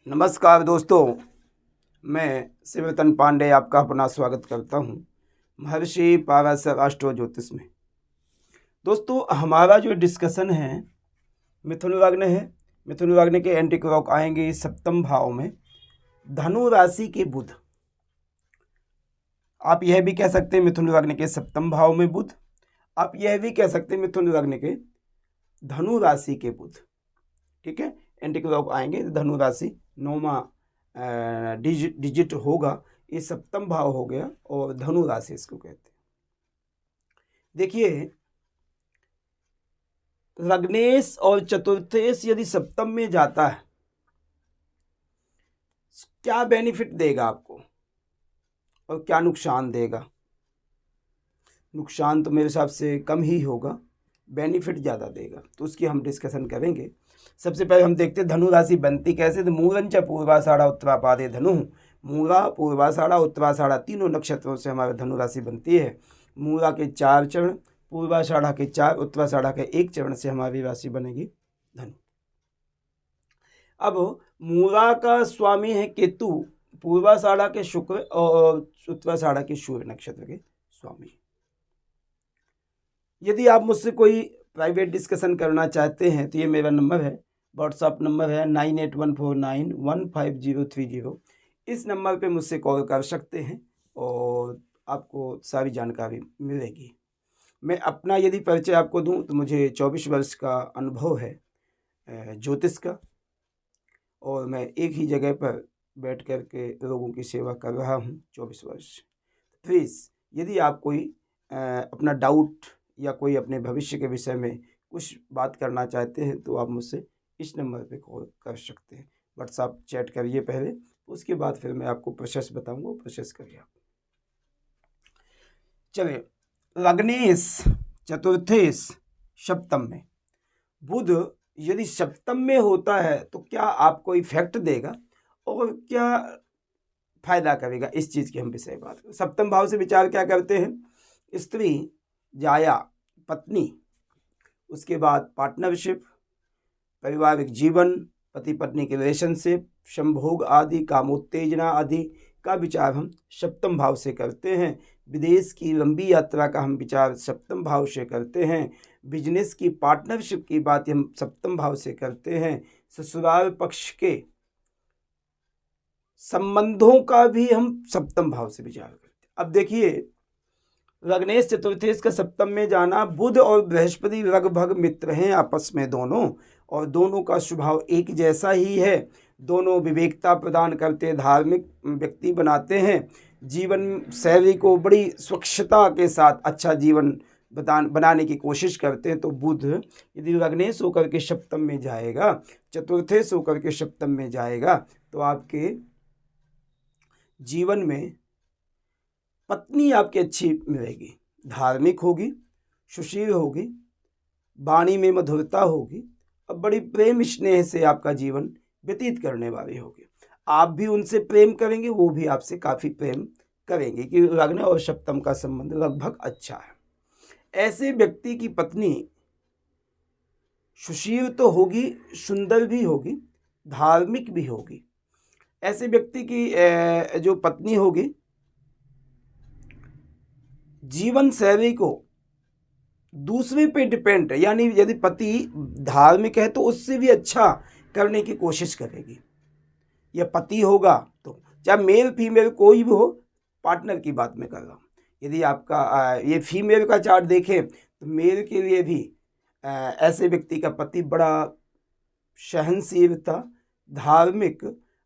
नमस्कार दोस्तों, मैं शिवरतन पांडे आपका अपना स्वागत करता हूं महर्षि पाराशर एस्ट्रो ज्योतिष में। दोस्तों, हमारा जो डिस्कशन है मिथुन लग्न है। मिथुन लग्न के एंटी क्लॉक आएंगे सप्तम भाव में धनु राशि के बुध। आप यह भी कह सकते हैं मिथुन लग्न के सप्तम भाव में बुध। आप यह भी कह सकते हैं मिथुन लग्न के धनु राशि के बुध। ठीक है, एंटी क्लॉक आएंगे धनु राशि, नौवा डिजिट होगा, ये सप्तम भाव हो गया और धनु राशि इसको कहते हैं। देखिए, लग्नेश और चतुर्थेश यदि सप्तम में जाता है, क्या बेनिफिट देगा आपको और क्या नुकसान देगा? नुकसान तो मेरे हिसाब से कम ही होगा, बेनिफिट ज़्यादा देगा, तो उसकी हम डिस्कशन करेंगे। सबसे पहले हम देखते हैं धनु राशि बनती कैसे। तो मूलंच पूर्वाषाढ़ा उत्तरापादे धनु, मूला पूर्वाषाढ़ा उत्तराषाढ़ा तीनों नक्षत्रों से हमारे धनु राशि बनती है। मूला के 4 चरण, पूर्वाषाढ़ा के 4, उत्तराषाढ़ा के 1 चरण से हमारी राशि बनेगी धनु। अब मूला का स्वामी है केतु, पूर्वाषाढ़ा के शुक्र और उत्तराषाढ़ा के सूर्य नक्षत्र के स्वामी। यदि आप मुझसे कोई प्राइवेट डिस्कशन करना चाहते हैं तो ये मेरा नंबर है, व्हाट्सअप नंबर है 9814915030। इस नंबर पे मुझसे कॉल कर सकते हैं और आपको सारी जानकारी मिलेगी। मैं अपना यदि परिचय आपको दूं तो मुझे 24 वर्ष का अनुभव है ज्योतिष का, और मैं एक ही जगह पर बैठ कर के लोगों की सेवा कर रहा हूं 24 वर्ष। प्लीज़, यदि आप कोई अपना डाउट या कोई अपने भविष्य के विषय में कुछ बात करना चाहते हैं तो आप मुझसे इस नंबर पे कॉल कर सकते हैं। व्हाट्सएप चैट करिए पहले, उसके बाद फिर मैं आपको प्रोसेस बताऊंगा, प्रोसेस करिए आप। चलिए, लग्नेश चतुर्थेश सप्तम में बुध यदि सप्तम में होता है तो क्या आपको इफेक्ट देगा और क्या फायदा करेगा, इस चीज़ की हम विषय बात करें। सप्तम भाव से विचार क्या करते हैं? स्त्री, जाया, पत्नी, उसके बाद पार्टनरशिप, पारिवारिक जीवन, पति पत्नी के रिलेशनशिप, संभोग आदि, कामोत्तेजना आदि का विचार हम सप्तम भाव से करते हैं। विदेश की लंबी यात्रा का हम विचार सप्तम भाव से करते हैं। बिजनेस की पार्टनरशिप की बात हम सप्तम भाव से करते हैं। ससुराल पक्ष के संबंधों का भी हम सप्तम भाव से विचार करते हैं। अब देखिए, लग्नेश चतुर्थेश का सप्तम में जाना, बुध और बृहस्पति लगभग मित्र हैं आपस में दोनों, और दोनों का स्वभाव एक जैसा ही है। दोनों विवेकता प्रदान करते, धार्मिक व्यक्ति बनाते हैं, जीवन शैली को बड़ी स्वच्छता के साथ अच्छा जीवन बनाने की कोशिश करते हैं। तो बुध यदि लग्नेश होकर के सप्तम में जाएगा, चतुर्थेश होकर के सप्तम में जाएगा, तो आपके जीवन में पत्नी आपकी अच्छी मिलेगी, धार्मिक होगी, सुशील होगी, वाणी में मधुरता होगी, और बड़ी प्रेम स्नेह से आपका जीवन व्यतीत करने वाली होगी। आप भी उनसे प्रेम करेंगे, वो भी आपसे काफ़ी प्रेम करेंगे, कि लग्न और सप्तम का संबंध लगभग अच्छा है। ऐसे व्यक्ति की पत्नी सुशील तो होगी, सुंदर भी होगी, धार्मिक भी होगी। ऐसे व्यक्ति की जो पत्नी होगी, जीवन शैली को दूसरे पे डिपेंड, यानी यदि पति धार्मिक है तो उससे भी अच्छा करने की कोशिश करेगी। या पति होगा तो चाहे मेल फीमेल कोई भी हो, पार्टनर की बात मैं कर रहा हूँ। यदि आपका ये फीमेल का चार्ट देखें तो मेल के लिए भी ऐसे व्यक्ति का पति बड़ा सहनशीलता, धार्मिक,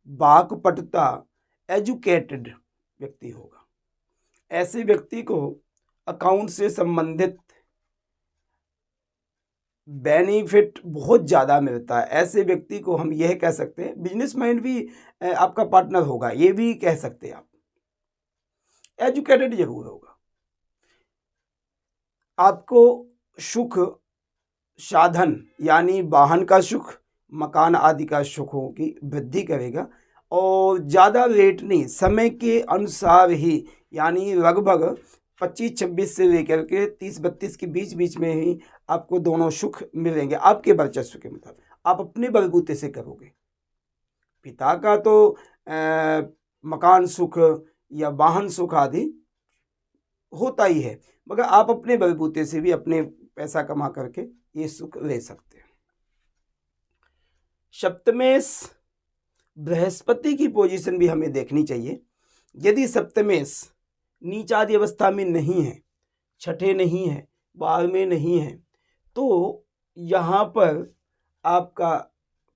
वाक्पटुता, एजुकेटेड व्यक्ति होगा। ऐसे व्यक्ति को अकाउंट से संबंधित बेनिफिट बहुत ज़्यादा मिलता है। ऐसे व्यक्ति को हम यह कह सकते हैं, बिजनेस माइंड भी आपका पार्टनर होगा, ये भी कह सकते हैं आप। एजुकेटेड जरूर होगा, आपको सुख साधन यानी वाहन का सुख, मकान आदि का सुखों की वृद्धि करेगा, और ज़्यादा लेट नहीं, समय के अनुसार ही, यानी लगभग 25-26 से लेकर के 30-32 के बीच में ही आपको दोनों सुख मिलेंगे आपके वर्चस्व के मुताबिक। आप अपने बलबूते से करोगे, पिता का तो मकान सुख या वाहन सुख आदि होता ही है, मगर आप अपने बलबूते से भी अपने पैसा कमा करके ये सुख ले सकते हैं। सप्तमेश बृहस्पति की पोजीशन भी हमें देखनी चाहिए। यदि सप्तमेश नीचादि अवस्था में नहीं है, छठे नहीं है, 12वें नहीं है, तो यहाँ पर आपका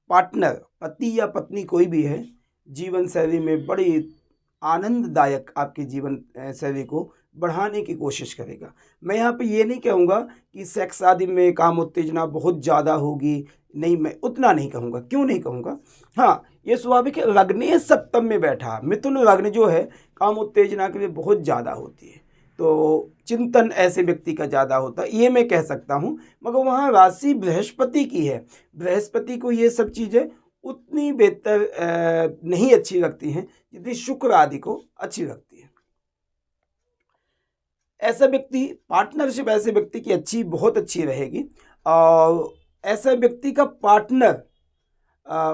पार्टनर, पति या पत्नी कोई भी है, जीवन शैली में बड़ी आनंददायक आपकी जीवन शैली को बढ़ाने की कोशिश करेगा। मैं यहाँ पे ये नहीं कहूँगा कि सेक्स आदि में काम उत्तेजना बहुत ज़्यादा होगी, नहीं, मैं उतना नहीं कहूँगा। क्यों नहीं कहूँगा? हाँ, ये स्वाभाविक है, लग्नेश सप्तम में बैठा, मिथुन लग्न जो है काम उत्तेजना के लिए बहुत ज़्यादा होती है, तो चिंतन ऐसे व्यक्ति का ज़्यादा होता है, ये मैं कह सकता हूँ। मगर वहाँ राशि बृहस्पति की है, बृहस्पति को ये सब चीज़ें उतनी बेहतर नहीं अच्छी लगती हैं जितनी शुक्र आदि को अच्छी लगती है। ऐसा व्यक्ति, पार्टनरशिप ऐसे व्यक्ति की अच्छी, बहुत अच्छी रहेगी, और ऐसा व्यक्ति का पार्टनर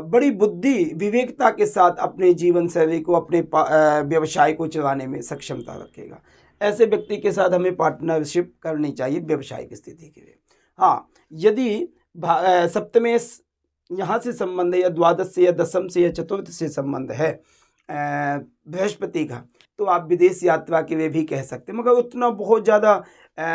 बड़ी बुद्धि विवेकता के साथ अपने जीवन शैली को, अपने व्यवसाय को चलाने में सक्षमता रखेगा। ऐसे व्यक्ति के साथ हमें पार्टनरशिप करनी चाहिए व्यवसाय की स्थिति के लिए। हाँ, यदि सप्तमेश यहाँ से संबंध है, या द्वादश से या दशम से या चतुर्थ से संबंध है बृहस्पति का, तो आप विदेश यात्रा के लिए भी कह सकते हैं, मगर उतना बहुत ज़्यादा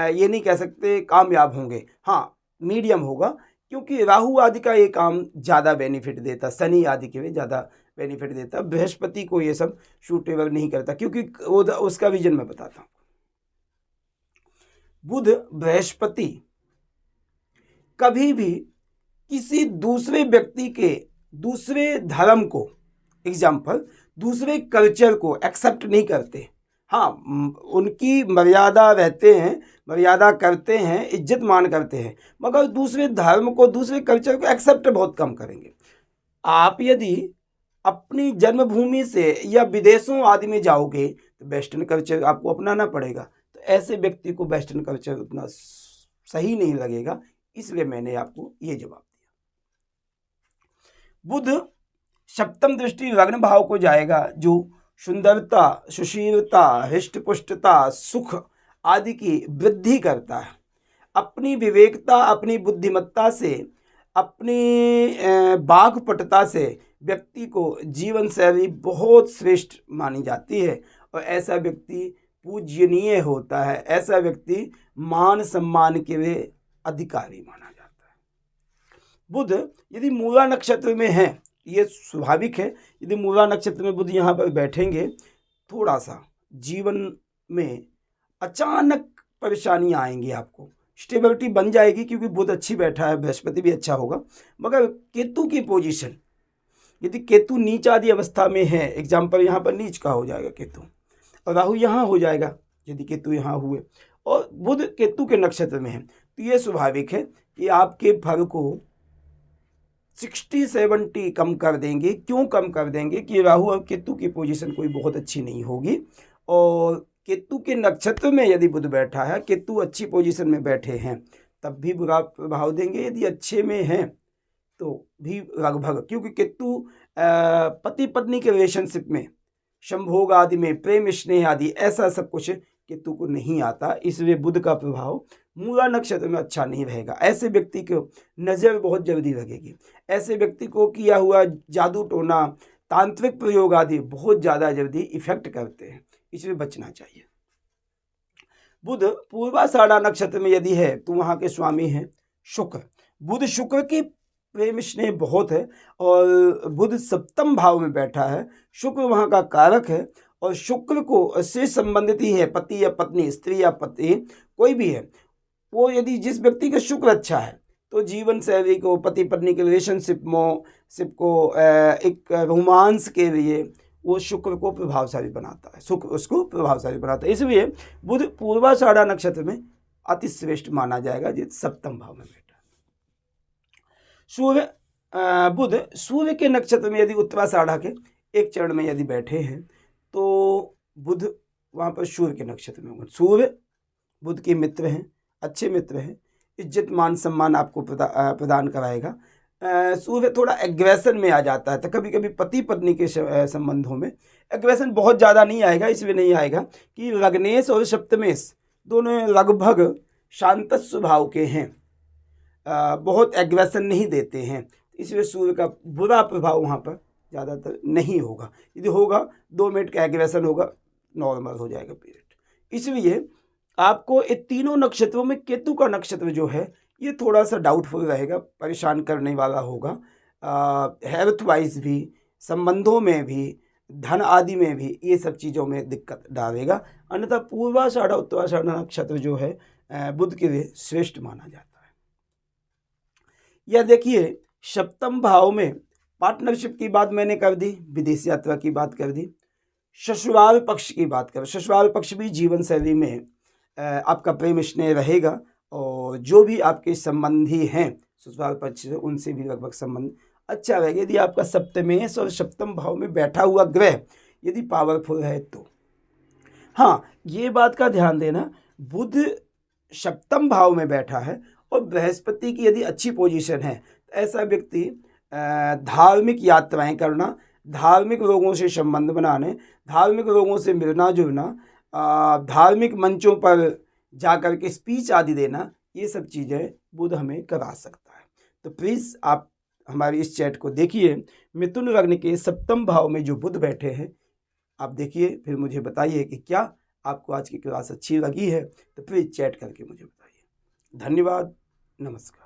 ये नहीं कह सकते कामयाब होंगे। हाँ, मीडियम होगा, क्योंकि राहु आदि का ये काम ज़्यादा बेनिफिट देता, शनि आदि के लिए ज़्यादा बेनिफिट देता। बृहस्पति को ये सब सूटेबल नहीं करता, क्योंकि उसका विजन मैं बताता हूँ। बुध बृहस्पति कभी भी किसी दूसरे व्यक्ति के दूसरे धर्म को, एग्जाम्पल दूसरे कल्चर को एक्सेप्ट नहीं करते। हाँ, उनकी मर्यादा रहते हैं, मर्यादा करते हैं, इज्जत मान करते हैं, मगर दूसरे धर्म को, दूसरे कल्चर को एक्सेप्ट बहुत कम करेंगे। आप यदि अपनी जन्मभूमि से या विदेशों आदि में जाओगे तो वेस्टर्न कल्चर आपको अपनाना पड़ेगा, तो ऐसे व्यक्ति को वेस्टर्न कल्चर उतना सही नहीं लगेगा, इसलिए मैंने आपको ये जवाब दिया। बुध सप्तम दृष्टि लग्न भाव को जाएगा, जो सुंदरता, सुशीलता, हृष्टपुष्टता, सुख आदि की वृद्धि करता है। अपनी विवेकता, अपनी बुद्धिमत्ता से, अपनी वाक्पटुता से व्यक्ति को जीवन शैली बहुत श्रेष्ठ मानी जाती है, और ऐसा व्यक्ति पूजनीय होता है, ऐसा व्यक्ति मान सम्मान के लिए अधिकारी माना जाता है। बुध यदि मूला नक्षत्र में है, ये स्वाभाविक है, यदि मूला नक्षत्र में बुध यहाँ पर बैठेंगे, थोड़ा सा जीवन में अचानक परेशानियाँ आएंगी, आपको स्टेबिलिटी बन जाएगी, क्योंकि बुध अच्छी बैठा है, बृहस्पति भी अच्छा होगा। मगर केतु की पोजीशन, यदि केतु नीच आदि अवस्था में है, एग्जाम्पल यहाँ पर नीच का हो जाएगा केतु, और राहु यहाँ हो जाएगा यदि केतु यहाँ हुए, और बुध केतु के नक्षत्र में है, तो ये स्वाभाविक है कि आपके फल को 60-70 कम कर देंगे। क्यों कम कर देंगे? कि राहु और केतु की पोजीशन कोई बहुत अच्छी नहीं होगी, और केतु के नक्षत्र में यदि बुध बैठा है, केतु अच्छी पोजीशन में बैठे हैं, तब भी बुरा प्रभाव देंगे। यदि अच्छे में हैं तो भी लगभग, क्योंकि केतु पति पत्नी के रिलेशनशिप में, संभोग आदि में, प्रेम स्नेह आदि ऐसा सब कुछ केतु को नहीं आता, इसलिए बुध का प्रभाव मूला नक्षत्र में अच्छा नहीं रहेगा। ऐसे व्यक्ति को नज़र बहुत जल्दी लगेगी, ऐसे व्यक्ति को किया हुआ जादू टोना, तांत्रिक प्रयोग आदि बहुत ज़्यादा जल्दी इफेक्ट करते हैं, इसलिए बचना चाहिए। बुध पूर्वाषाढ़ा नक्षत्र में यदि है तो वहाँ के स्वामी हैं शुक्र। बुध शुक्र की प्रेम स्नेह बहुत है, और बुध सप्तम भाव में बैठा है, शुक्र वहाँ का कारक है, और शुक्र को से संबंधित ही है, पति या पत्नी, स्त्री या पति कोई भी है, वो यदि जिस व्यक्ति का शुक्र अच्छा है तो जीवन शैली को, पति पत्नी के रिलेशनशिप को, एक रोमांस के लिए वो शुक्र को प्रभावशाली बनाता है, शुक्र उसको प्रभावशाली बनाता है। इसलिए बुध पूर्वाषाढ़ा नक्षत्र में अति श्रेष्ठ माना जाएगा, जिस सप्तम भाव में बैठा। सूर्य, बुध सूर्य के नक्षत्र में यदि उत्तराषाढ़ा के एक चरण में यदि बैठे हैं, तो बुध वहाँ पर सूर्य के नक्षत्र में होंगे। सूर्य बुध के मित्र हैं, अच्छे मित्र हैं, इज्जत मान सम्मान आपको प्रदान कराएगा। सूर्य थोड़ा एग्रेशन में आ जाता है, तो कभी कभी पति पत्नी के संबंधों में एग्रेशन बहुत ज़्यादा नहीं आएगा, इसलिए नहीं आएगा कि लग्नेश और सप्तमेश दोनों लगभग शांत स्वभाव के हैं, बहुत एग्रेशन नहीं देते हैं, इसलिए सूर्य का बुरा प्रभाव वहाँ पर ज़्यादातर नहीं होगा। यदि होगा 2 मिनट का एग्रेशन होगा, नॉर्मल हो जाएगा पीरियड। इसलिए आपको ये तीनों नक्षत्रों में केतु का नक्षत्र जो है ये थोड़ा सा डाउटफुल रहेगा, परेशान करने वाला होगा, हेल्थ वाइज भी, संबंधों में भी, धन आदि में भी, ये सब चीज़ों में दिक्कत डालेगा। अन्यथा पूर्वाषाढ़ उत्तराषाढ़ नक्षत्र जो है बुध के लिए श्रेष्ठ माना जाता है। यह देखिए सप्तम भाव में पार्टनरशिप की बात मैंने कर दी, विदेश यात्रा की बात कर दी, ससुराल पक्ष की बात करें, ससुराल पक्ष भी जीवन शैली में आपका प्रेम स्नेह रहेगा, और जो भी आपके संबंधी हैं ससुराल पक्ष से उनसे भी लगभग संबंध अच्छा रहेगा। यदि आपका सप्तमेश और सप्तम भाव में बैठा हुआ ग्रह यदि पावरफुल है तो। हाँ, ये बात का ध्यान देना, बुध सप्तम भाव में बैठा है और बृहस्पति की यदि अच्छी पोजीशन है तो ऐसा व्यक्ति धार्मिक यात्राएं करना, धार्मिक लोगों से संबंध बनाने, धार्मिक लोगों से मिलना जुलना, धार्मिक मंचों पर जाकर के स्पीच आदि देना, ये सब चीज़ें बुध हमें करा सकता है। तो प्लीज़ आप हमारी इस चैट को देखिए। मिथुन लग्न के सप्तम भाव में जो बुध बैठे हैं आप देखिए, फिर मुझे बताइए कि क्या आपको आज की क्लास अच्छी लगी है, तो प्लीज़ चैट करके मुझे बताइए। धन्यवाद, नमस्कार।